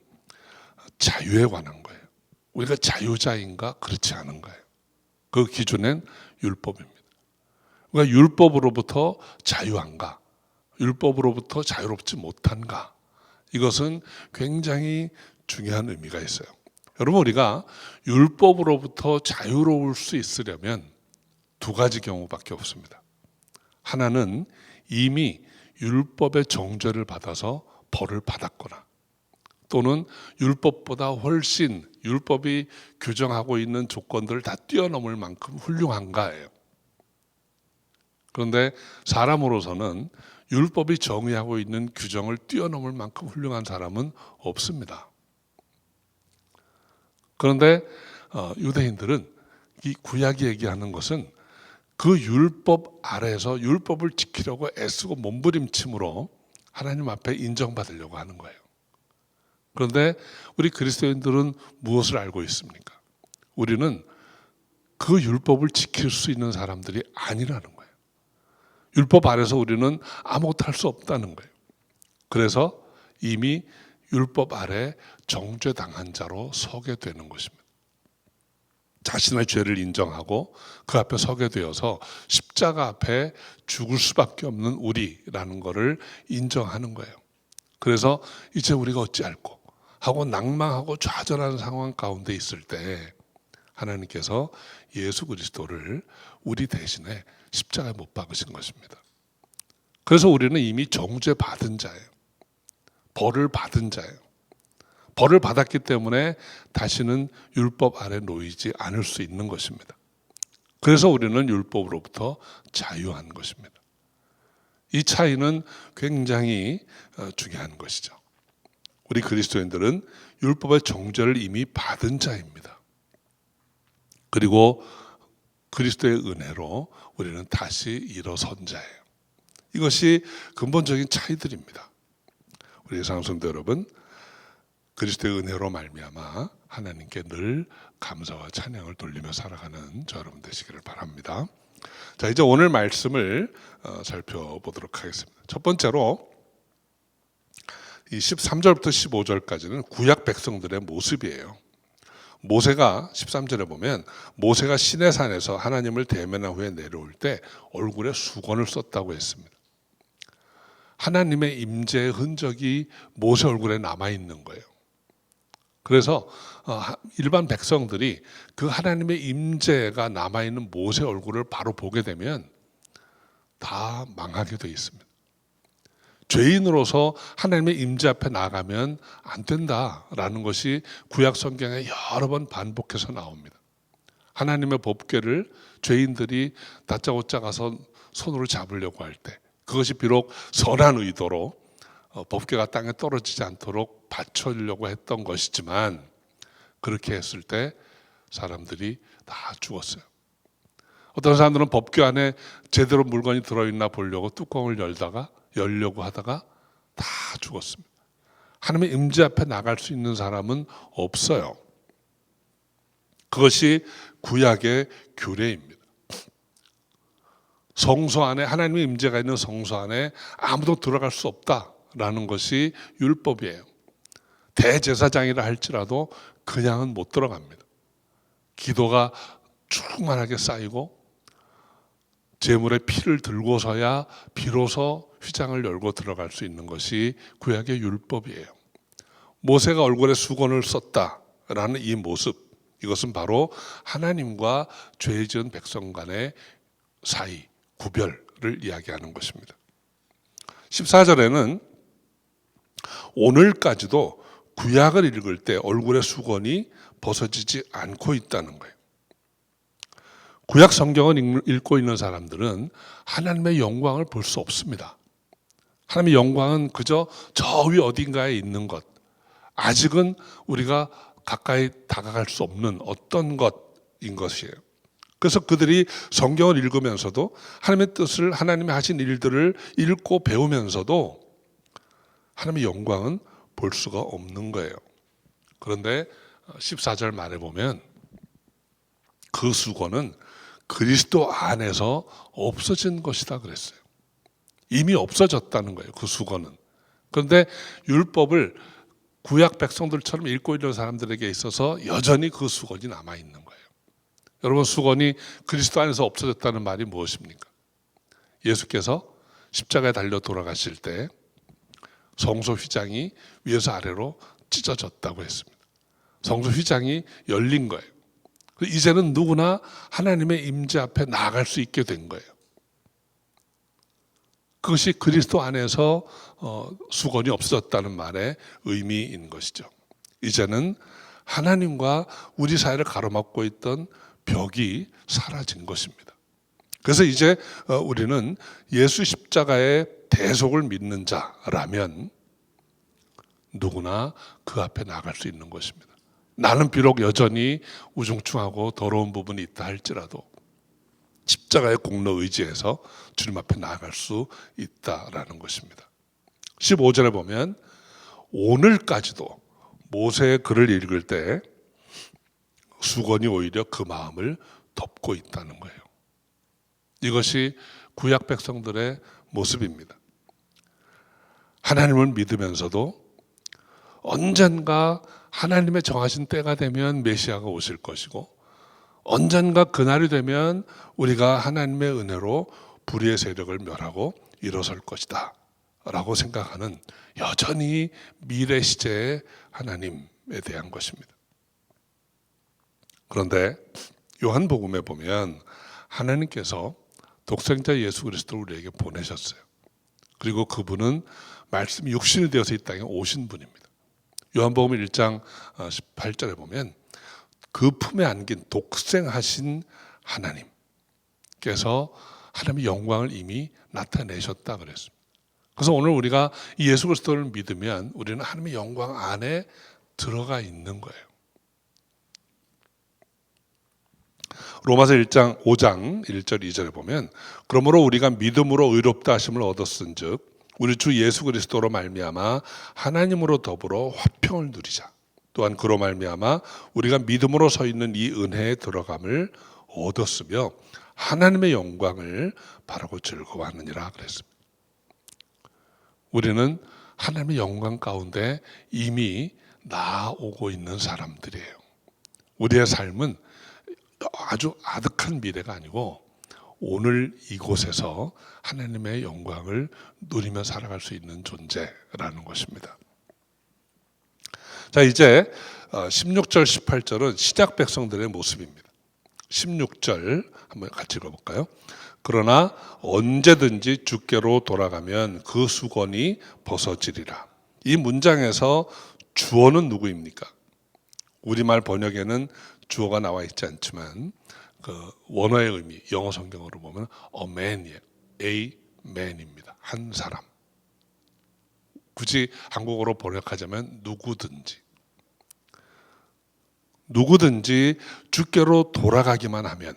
자유에 관한 거예요. 우리가 자유자인가 그렇지 않은가요? 그 기준은 율법입니다. 우리가 율법으로부터 자유한가, 율법으로부터 자유롭지 못한가, 이것은 굉장히 중요한 의미가 있어요. 여러분, 우리가 율법으로부터 자유로울 수 있으려면 두 가지 경우밖에 없습니다. 하나는 이미 율법의 정죄를 받아서 벌을 받았거나 또는 율법보다 훨씬 율법이 규정하고 있는 조건들을 다 뛰어넘을 만큼 훌륭한가예요. 그런데 사람으로서는 율법이 정의하고 있는 규정을 뛰어넘을 만큼 훌륭한 사람은 없습니다. 그런데 유대인들은 이 구약이 얘기하는 것은 그 율법 아래에서 율법을 지키려고 애쓰고 몸부림침으로 하나님 앞에 인정받으려고 하는 거예요. 그런데 우리 그리스도인들은 무엇을 알고 있습니까? 우리는 그 율법을 지킬 수 있는 사람들이 아니라는 거예요. 율법 아래서 우리는 아무것도 할 수 없다는 거예요. 그래서 이미 율법 아래 정죄당한 자로 서게 되는 것입니다. 자신의 죄를 인정하고 그 앞에 서게 되어서 십자가 앞에 죽을 수밖에 없는 우리라는 것을 인정하는 거예요. 그래서 이제 우리가 어찌할꼬 하고 낭망하고 좌절하는 상황 가운데 있을 때 하나님께서 예수 그리스도를 우리 대신에 십자가에 못 박으신 것입니다. 그래서 우리는 이미 정죄받은 자예요. 벌을 받은 자예요. 벌을 받았기 때문에 다시는 율법 아래 놓이지 않을 수 있는 것입니다. 그래서 우리는 율법으로부터 자유한 것입니다. 이 차이는 굉장히 중요한 것이죠. 우리 그리스도인들은 율법의 정죄를 이미 받은 자입니다. 그리고 그리스도의 은혜로 우리는 다시 일어선 자예요. 이것이 근본적인 차이들입니다. 우리 사랑성도 여러분, 그리스도의 은혜로 말미암아 하나님께 늘 감사와 찬양을 돌리며 살아가는 저 여러분 되시기를 바랍니다. 자, 이제 오늘 말씀을 살펴보도록 하겠습니다. 첫 번째로 이 13절부터 15절까지는 구약 백성들의 모습이에요. 모세가 13절에 보면 모세가 시내산에서 하나님을 대면한 후에 내려올 때 얼굴에 수건을 썼다고 했습니다. 하나님의 임재의 흔적이 모세 얼굴에 남아있는 거예요. 그래서 일반 백성들이 그 하나님의 임재가 남아있는 모세 얼굴을 바로 보게 되면 다 망하게 되어 있습니다. 죄인으로서 하나님의 임재 앞에 나가면 안 된다라는 것이 구약 성경에 여러 번 반복해서 나옵니다. 하나님의 법궤를 죄인들이 다짜고짜 가서 손으로 잡으려고 할 때 그것이 비록 선한 의도로 법궤가 땅에 떨어지지 않도록 받쳐주려고 했던 것이지만 그렇게 했을 때 사람들이 다 죽었어요. 어떤 사람들은 법궤 안에 제대로 물건이 들어있나 보려고 뚜껑을 열려고 하다가 다 죽었습니다. 하나님의 임재 앞에 나갈 수 있는 사람은 없어요. 그것이 구약의 규례입니다. 성소 안에 하나님의 임재가 있는 성소 안에 아무도 들어갈 수 없다라는 것이 율법이에요. 대제사장이라 할지라도 그냥은 못 들어갑니다. 기도가 충만하게 쌓이고 제물의 피를 들고서야 비로소 휘장을 열고 들어갈 수 있는 것이 구약의 율법이에요. 모세가 얼굴에 수건을 썼다라는 이 모습, 이것은 바로 하나님과 죄 지은 백성 간의 사이, 구별을 이야기하는 것입니다. 14절에는 오늘까지도 구약을 읽을 때 얼굴의 수건이 벗어지지 않고 있다는 거예요. 구약 성경을 읽고 있는 사람들은 하나님의 영광을 볼 수 없습니다. 하나님의 영광은 그저 저 위 어딘가에 있는 것, 아직은 우리가 가까이 다가갈 수 없는 어떤 것인 것이에요. 그래서 그들이 성경을 읽으면서도 하나님의 뜻을, 하나님이 하신 일들을 읽고 배우면서도 하나님의 영광은 볼 수가 없는 거예요. 그런데 14절 말에 보면 그 수건은 그리스도 안에서 없어진 것이다 그랬어요. 이미 없어졌다는 거예요. 그 수건은. 그런데 율법을 구약 백성들처럼 읽고 있는 사람들에게 있어서 여전히 그 수건이 남아있는 거예요. 여러분, 수건이 그리스도 안에서 없어졌다는 말이 무엇입니까? 예수께서 십자가에 달려 돌아가실 때 성소 휘장이 위에서 아래로 찢어졌다고 했습니다. 성소 휘장이 열린 거예요. 이제는 누구나 하나님의 임재 앞에 나아갈 수 있게 된 거예요. 그것이 그리스도 안에서 수건이 없어졌다는 말의 의미인 것이죠. 이제는 하나님과 우리 사이를 가로막고 있던 벽이 사라진 것입니다. 그래서 이제 우리는 예수 십자가의 대속을 믿는 자라면 누구나 그 앞에 나갈 수 있는 것입니다. 나는 비록 여전히 우중충하고 더러운 부분이 있다 할지라도 십자가의 공로 의지해서 주님 앞에 나아갈 수 있다라는 것입니다. 15절에 보면 오늘까지도 모세의 글을 읽을 때 수건이 오히려 그 마음을 덮고 있다는 거예요. 이것이 구약 백성들의 모습입니다. 하나님을 믿으면서도 언젠가 하나님의 정하신 때가 되면 메시아가 오실 것이고 언젠가 그날이 되면 우리가 하나님의 은혜로 불의의 세력을 멸하고 일어설 것이다 라고 생각하는 여전히 미래 시제의 하나님에 대한 것입니다. 그런데 요한복음에 보면 하나님께서 독생자 예수 그리스도를 우리에게 보내셨어요. 그리고 그분은 말씀이 육신이 되어서 이 땅에 오신 분입니다. 요한복음 1장 18절에 보면 그 품에 안긴 독생하신 하나님께서 하나님의 영광을 이미 나타내셨다 그랬습니다. 그래서 오늘 우리가 이 예수 그리스도를 믿으면 우리는 하나님의 영광 안에 들어가 있는 거예요. 로마서 5장 1절 2절에 보면 그러므로 우리가 믿음으로 의롭다 하심을 얻었은즉 우리 주 예수 그리스도로 말미암아 하나님으로 더불어 화평을 누리자. 또한 그로 말미암아 우리가 믿음으로 서 있는 이 은혜에 들어감을 얻었으며 하나님의 영광을 바라고 즐거워하느니라 그랬습니다. 우리는 하나님의 영광 가운데 이미 나아오고 있는 사람들이에요. 우리의 삶은 아주 아득한 미래가 아니고 오늘 이곳에서 하나님의 영광을 누리며 살아갈 수 있는 존재라는 것입니다. 자, 이제 16절 18절은 신약 백성들의 모습입니다. 16절 한번 같이 읽어볼까요? 그러나 언제든지 주께로 돌아가면 그 수건이 벗어지리라. 이 문장에서 주어는 누구입니까? 우리말 번역에는 주어가 나와 있지 않지만 그 원어의 의미, 영어 성경으로 보면 a man이에요. a man입니다. 한 사람. 굳이 한국어로 번역하자면 누구든지 주께로 돌아가기만 하면.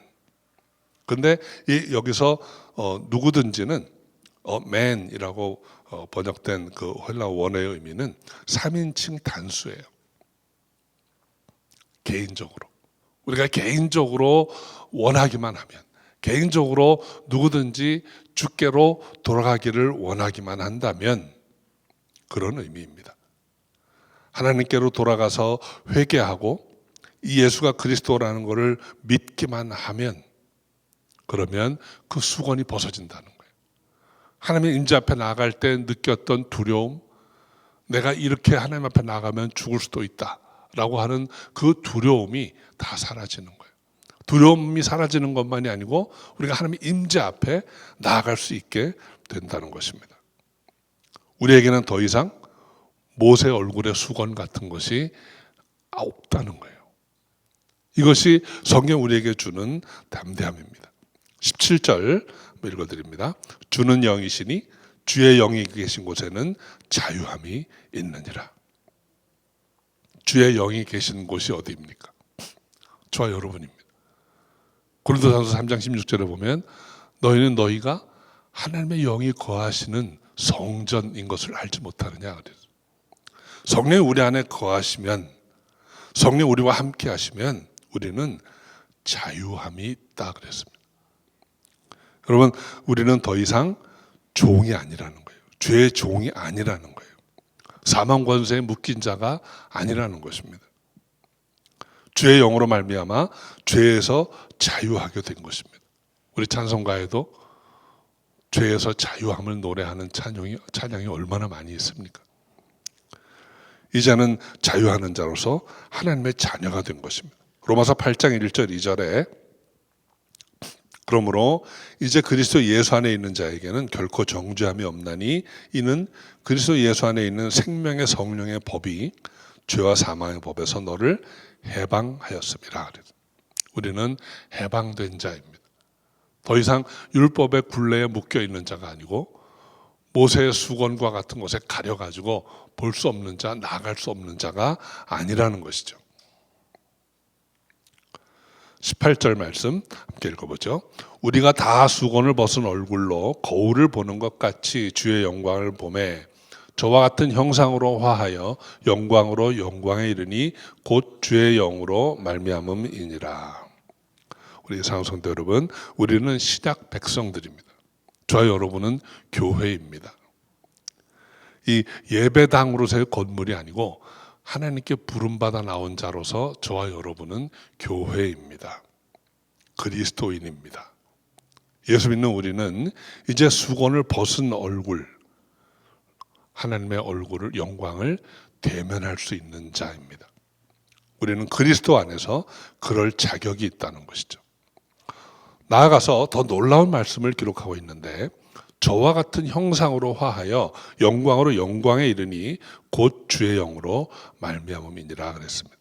근데 여기서 누구든지는 man이라고 번역된 그 헬라어 원어의 의미는 3인칭 단수예요. 개인적으로. 우리가 개인적으로 원하기만 하면, 개인적으로 누구든지 주께로 돌아가기를 원하기만 한다면 그런 의미입니다. 하나님께로 돌아가서 회개하고 이 예수가 그리스도라는 것을 믿기만 하면 그러면 그 수건이 벗어진다는 거예요. 하나님의 임재 앞에 나아갈 때 느꼈던 두려움, 내가 이렇게 하나님 앞에 나가면 죽을 수도 있다 라고 하는 그 두려움이 다 사라지는 거예요. 두려움이 사라지는 것만이 아니고 우리가 하나님의 임재 앞에 나아갈 수 있게 된다는 것입니다. 우리에게는 더 이상 모세 얼굴의 수건 같은 것이 없다는 거예요. 이것이 성경 우리에게 주는 담대함입니다. 17절 읽어드립니다. 주는 영이시니 주의 영이 계신 곳에는 자유함이 있느니라. 주의 영이 계신 곳이 어디입니까? 저와 여러분입니다. 고린도전서 3장 16절에 보면 너희는 너희가 하나님의 영이 거하시는 성전인 것을 알지 못하느냐 그래서 성령이 우리 안에 거하시면, 성령이 우리와 함께 하시면 우리는 자유함이 있다 그랬습니다. 여러분, 우리는 더 이상 종이 아니라는 거예요. 죄의 종이 아니라는 거예요. 사망 권세에 묶인 자가 아니라는 것입니다. 죄의 영으로 말미암아 죄에서 자유하게 된 것입니다. 우리 찬송가에도 죄에서 자유함을 노래하는 찬양이 얼마나 많이 있습니까? 이제는 자유하는 자로서 하나님의 자녀가 된 것입니다. 로마서 8장 1절 2절에 그러므로 이제 그리스도 예수 안에 있는 자에게는 결코 정죄함이 없나니 이는 그리스도 예수 안에 있는 생명의 성령의 법이 죄와 사망의 법에서 너를 해방하였습니다. 우리는 해방된 자입니다. 더 이상 율법의 굴레에 묶여 있는 자가 아니고 모세의 수건과 같은 곳에 가려가지고 볼 수 없는 자, 나아갈 수 없는 자가 아니라는 것이죠. 18절 말씀 함께 읽어보죠. 우리가 다 수건을 벗은 얼굴로 거울을 보는 것 같이 주의 영광을 보매 저와 같은 형상으로 화하여 영광으로 영광에 이르니 곧 주의 영으로 말미암음이니라. 우리 사랑성도 여러분, 우리는 신약 백성들입니다. 저와 여러분은 교회입니다. 이 예배당으로서의 건물이 아니고 하나님께 부름받아 나온 자로서 저와 여러분은 교회입니다. 그리스도인입니다. 예수 믿는 우리는 이제 수건을 벗은 얼굴, 하나님의 얼굴을, 영광을 대면할 수 있는 자입니다. 우리는 그리스도 안에서 그럴 자격이 있다는 것이죠. 나아가서 더 놀라운 말씀을 기록하고 있는데, 저와 같은 형상으로 화하여 영광으로 영광에 이르니 곧 주의 영으로 말미암음이니라 그랬습니다.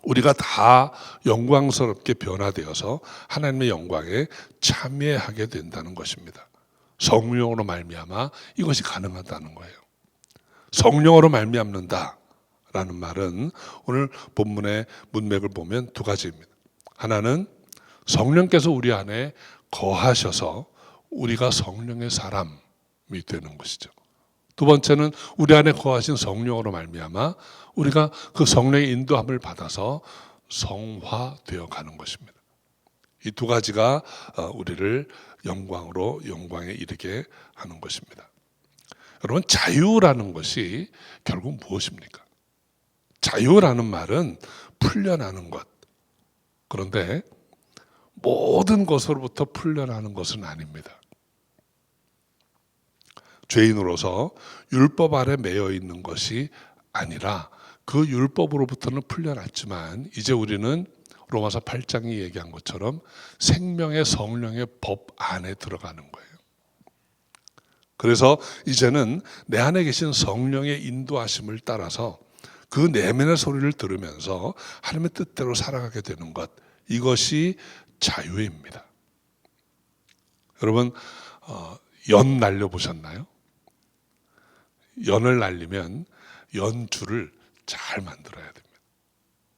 우리가 다 영광스럽게 변화되어서 하나님의 영광에 참여하게 된다는 것입니다. 성령으로 말미암아 이것이 가능하다는 거예요. 성령으로 말미암는다라는 말은 오늘 본문의 문맥을 보면 두 가지입니다. 하나는 성령께서 우리 안에 거하셔서 우리가 성령의 사람이 되는 것이죠. 두 번째는 우리 안에 거하신 성령으로 말미암아 우리가 그 성령의 인도함을 받아서 성화되어 가는 것입니다. 이 두 가지가 우리를 영광으로 영광에 이르게 하는 것입니다. 여러분, 자유라는 것이 결국 무엇입니까? 자유라는 말은 풀려나는 것. 그런데 모든 것으로부터 풀려나는 것은 아닙니다. 죄인으로서 율법 아래 매여 있는 것이 아니라 그 율법으로부터는 풀려났지만 이제 우리는 로마서 8장이 얘기한 것처럼 생명의 성령의 법 안에 들어가는 거예요. 그래서 이제는 내 안에 계신 성령의 인도하심을 따라서 그 내면의 소리를 들으면서 하나님의 뜻대로 살아가게 되는 것, 이것이 자유입니다. 여러분, 연 날려보셨나요? 연을 날리면 연줄을 잘 만들어야 됩니다.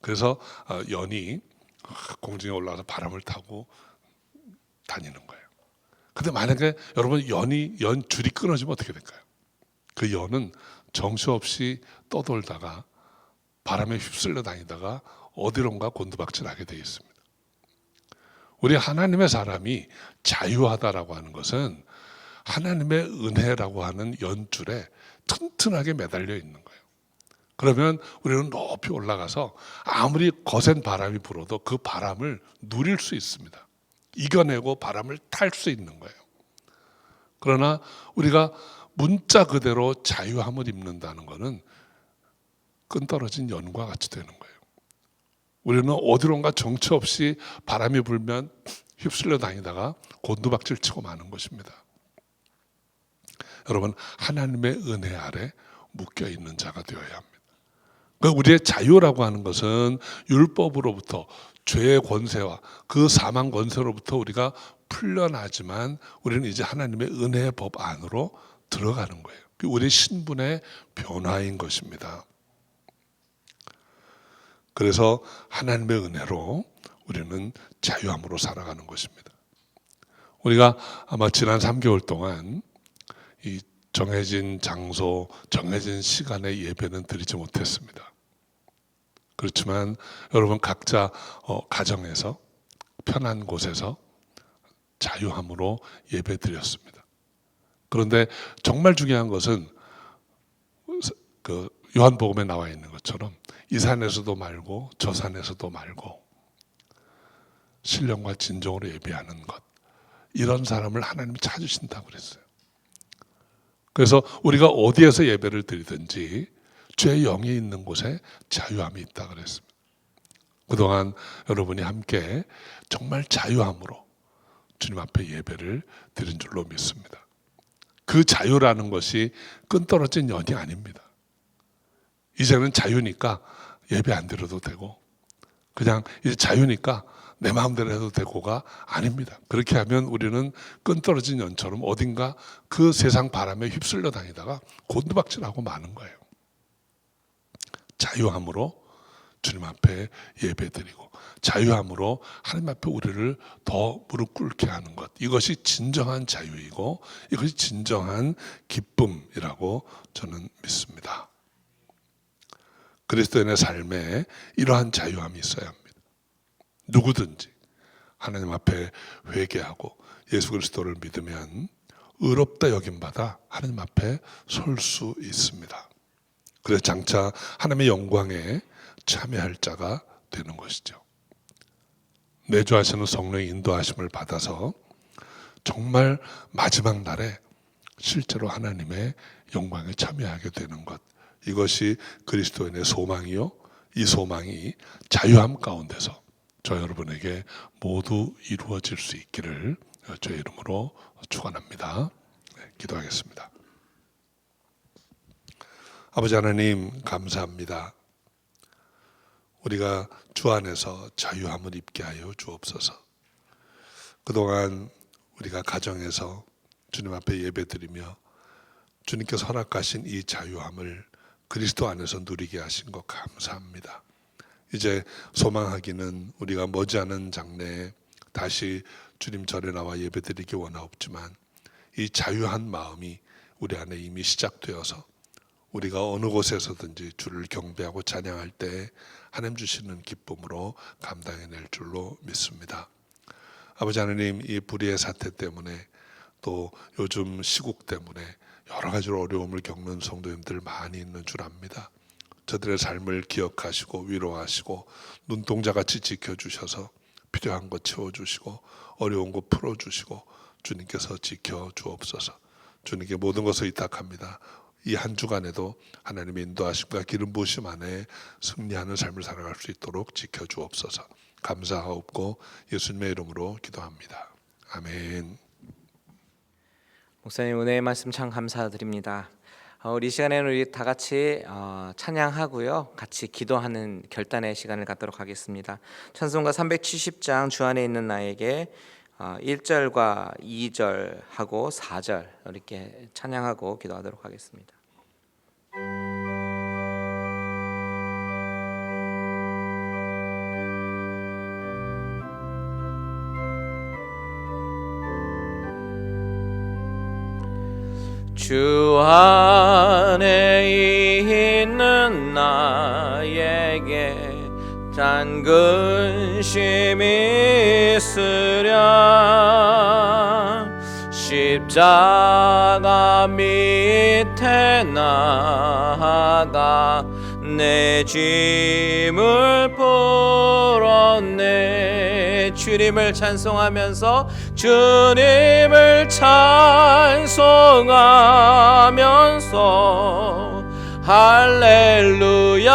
그래서 연이 공중에 올라가서 바람을 타고 다니는 거예요. 근데 만약에 여러분 연줄이 끊어지면 어떻게 될까요? 그 연은 정수 없이 떠돌다가 바람에 휩쓸려 다니다가 어디론가 곤두박질하게 되어 있습니다. 우리 하나님의 사람이 자유하다라고 하는 것은 하나님의 은혜라고 하는 연줄에 튼튼하게 매달려 있는 거예요. 그러면 우리는 높이 올라가서 아무리 거센 바람이 불어도 그 바람을 누릴 수 있습니다. 이겨내고 바람을 탈 수 있는 거예요. 그러나 우리가 문자 그대로 자유함을 입는다는 것은 끈떨어진 연과 같이 되는 거예요. 우리는 어디론가 정처 없이 바람이 불면 휩쓸려 다니다가 곤두박질 치고 마는 것입니다. 여러분, 하나님의 은혜 아래 묶여있는 자가 되어야 합니다. 그러니까 우리의 자유라고 하는 것은 율법으로부터 죄의 권세와 그 사망 권세로부터 우리가 풀려나지만 우리는 이제 하나님의 은혜의 법 안으로 들어가는 거예요. 우리의 신분의 변화인 것입니다. 그래서 하나님의 은혜로 우리는 자유함으로 살아가는 것입니다. 우리가 아마 지난 3개월 동안 이 정해진 장소, 정해진 시간에 예배는 드리지 못했습니다. 그렇지만 여러분 각자 가정에서 편한 곳에서 자유함으로 예배 드렸습니다. 그런데 정말 중요한 것은 그 요한복음에 나와 있는 것처럼 이 산에서도 말고 저 산에서도 말고 신령과 진정으로 예배하는 것, 이런 사람을 하나님이 찾으신다고 그랬어요. 그래서 우리가 어디에서 예배를 드리든지 죄의 영이 있는 곳에 자유함이 있다 그랬습니다. 그동안 여러분이 함께 정말 자유함으로 주님 앞에 예배를 드린 줄로 믿습니다. 그 자유라는 것이 끈떨어진 연이 아닙니다. 이제는 자유니까 예배 안 드려도 되고 그냥 이제 자유니까 내 마음대로 해도 되고가 아닙니다. 그렇게 하면 우리는 끈떨어진 연처럼 어딘가 그 세상 바람에 휩쓸려 다니다가 곤두박질하고 마는 거예요. 자유함으로 주님 앞에 예배드리고 자유함으로 하나님 앞에 우리를 더 무릎 꿇게 하는 것, 이것이 진정한 자유이고 이것이 진정한 기쁨이라고 저는 믿습니다. 그리스도인의 삶에 이러한 자유함이 있어야 합니다. 누구든지 하나님 앞에 회개하고 예수 그리스도를 믿으면 의롭다 여김받아 하나님 앞에 설 수 있습니다. 그래서 장차 하나님의 영광에 참여할 자가 되는 것이죠. 내주하시는 성령의 인도하심을 받아서 정말 마지막 날에 실제로 하나님의 영광에 참여하게 되는 것, 이것이 그리스도인의 소망이요, 이 소망이 자유함 가운데서 저 여러분에게 모두 이루어질 수 있기를 저의 이름으로 축원합니다. 기도하겠습니다. 아버지 하나님, 감사합니다. 우리가 주 안에서 자유함을 입게 하여 주옵소서. 그동안 우리가 가정에서 주님 앞에 예배드리며 주님께서 허락하신 이 자유함을 그리스도 안에서 누리게 하신 것 감사합니다. 이제 소망하기는 우리가 머지않은 장래에 다시 주님 절에 나와 예배드리기 원하옵지만 이 자유한 마음이 우리 안에 이미 시작되어서 우리가 어느 곳에서든지 주를 경배하고 찬양할 때 하나님 주시는 기쁨으로 감당해낼 줄로 믿습니다. 아버지 하나님, 이 불의의 사태 때문에 또 요즘 시국 때문에 여러 가지로 어려움을 겪는 성도님들 많이 있는 줄 압니다. 저들의 삶을 기억하시고 위로하시고 눈동자같이 지켜주셔서 필요한 것 채워주시고 어려운 것 풀어주시고 주님께서 지켜주옵소서. 주님께 모든 것을 의탁합니다. 이 한 주간에도 하나님의 인도하심과 기름 부으심 안에 승리하는 삶을 살아갈 수 있도록 지켜주옵소서. 감사하옵고 예수님의 이름으로 기도합니다. 아멘. 목사님 은혜의 말씀 참 감사드립니다. 우리 시간에는 우리 다 같이 찬양하고요, 같이 기도하는 결단의 시간을 갖도록 하겠습니다. 찬송가 370장 주 안에 있는 나에게 1절과 2절 하고 4절 이렇게 찬양하고 기도하도록 하겠습니다. 주 안에 있는 나에게 단 근심이 있으랴 십자가 밑에 나아가 내 짐을 풀었네. 주님을 찬송하면서 주님을 찬송하면서 할렐루야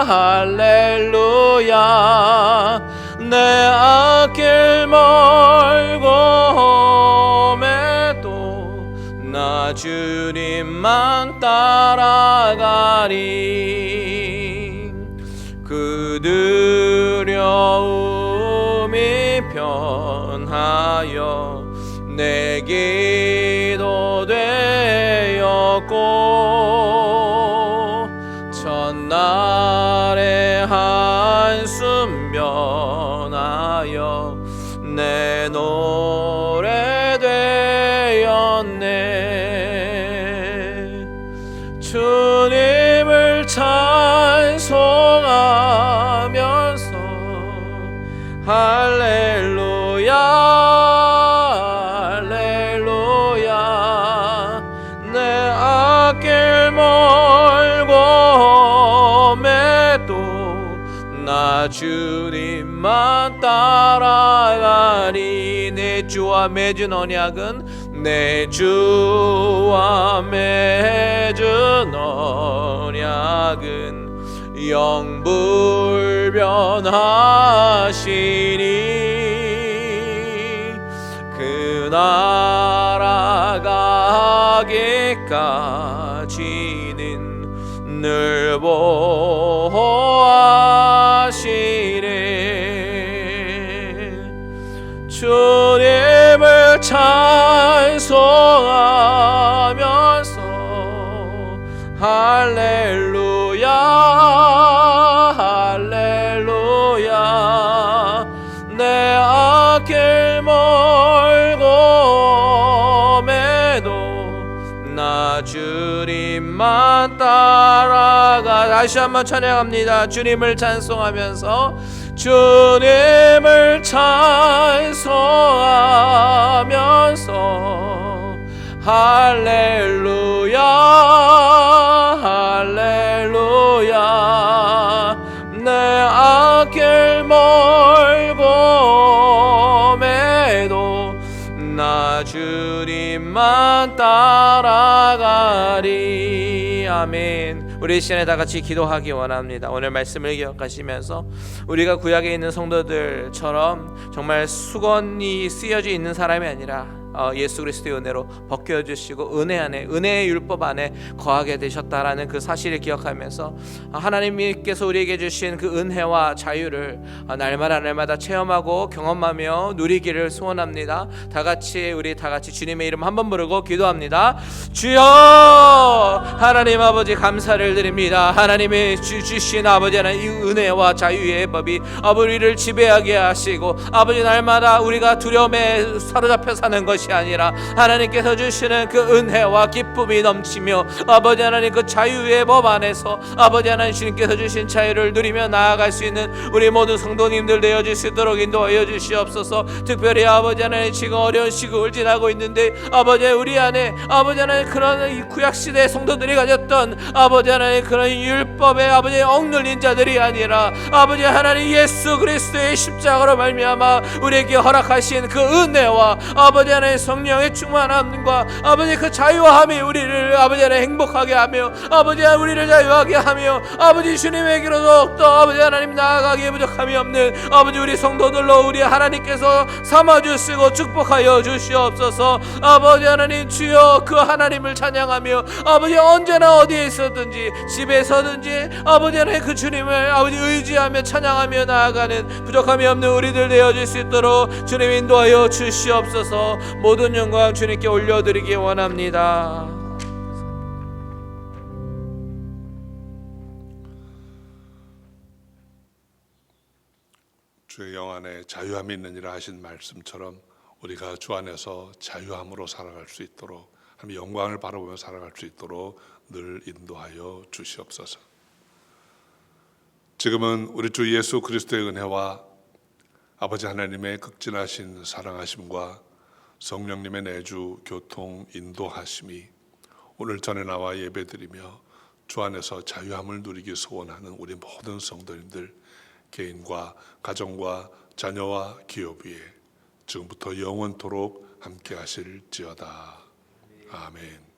할렐루야 내 앞길 멀고 험해도 나 주님만 따라가리. 그 두려움이 변하여 내 기도 되었고 첫날의 한숨 변하여 내 노래 되었네. 주님을 찬송하면서 할렐루야 할렐루야 내 앞길 멀고 험해도 나 주님만 따라가리. 내 주와 맺은 언약은 내 주와 맺은 언약은 영불변하시니 그 나라 가기까지는 늘 보호하시네. 주님을 찬송하면서 할렐루야 할렐루야 내 앞길 멀고 험해도 나 주님만 따라가. 다시 한번 찬양합니다. 주님을 찬송하면서 주님을 찬송하면서 할렐루야 할렐루야 내 앞길 멀고 매도 나 주님만 따라가리. 아멘. 우리 이 시간에 다 같이 기도하기 원합니다. 오늘 말씀을 기억하시면서 우리가 구약에 있는 성도들처럼 정말 수건이 쓰여져 있는 사람이 아니라 예수 그리스도의 은혜로 벗겨주시고 은혜 안에, 은혜의 율법 안에 거하게 되셨다라는 그 사실을 기억하면서 하나님께서 우리에게 주신 그 은혜와 자유를 날마다 체험하고 경험하며 누리기를 소원합니다. 우리 다 같이 주님의 이름 한번 부르고 기도합니다. 주여, 하나님 아버지 감사를 드립니다. 하나님의 주신 아버지 하나님 이 은혜와 자유의 법이 우리를 지배하게 하시고 아버지 날마다 우리가 두려움에 사로잡혀 사는 것이 아니라 하나님께서 주시는 그 은혜와 기쁨이 넘치며 아버지 하나님 그 자유의 법 안에서 아버지 하나님 주님께서 주신 자유를 누리며 나아갈 수 있는 우리 모든 성도님들 되어줄 수 있도록 인도하여 주시옵소서. 특별히 아버지 하나님 지금 어려운 시국을 지나고 있는데 아버지 우리 안에 아버지 하나님 그런 이 구약시대 성도들이 가졌던 아버지 하나님 그런 율법에 아버지 억눌린 자들이 아니라 아버지 하나님 예수 그리스도의 십자가로 말미암아 우리에게 허락하신 그 은혜와 아버지 하나님 성령의 충만함과 아버지 그 자유함이 우리를 아버지 하나님 행복하게 하며 아버지 하나님 우리를 자유하게 하며 아버지 주님에게로 더욱더 아버지 하나님 나아가기에 부족함이 없는 아버지 우리 성도들로 우리 하나님께서 삼아주시고 축복하여 주시옵소서. 아버지 하나님 주여 그 하나님을 찬양하며 아버지 언제나 어디에 있었든지 집에서든지 아버지 하나님 그 주님을 아버지 의지하며 찬양하며 나아가는 부족함이 없는 우리들 되어질 수 있도록 주님 인도하여 주시옵소서. 모든 영광 주님께 올려드리기 원합니다. 주의 영 안에 자유함이 있느니라 하신 말씀처럼 우리가 주 안에서 자유함으로 살아갈 수 있도록 하나님의 영광을 바라보며 살아갈 수 있도록 늘 인도하여 주시옵소서. 지금은 우리 주 예수 그리스도의 은혜와 아버지 하나님의 극진하신 사랑하심과 성령님의 내주 교통 인도하심이 오늘 전에 나와 예배드리며 주 안에서 자유함을 누리기 소원하는 우리 모든 성도님들 개인과 가정과 자녀와 기업 위에 지금부터 영원토록 함께 하실지어다. 아멘.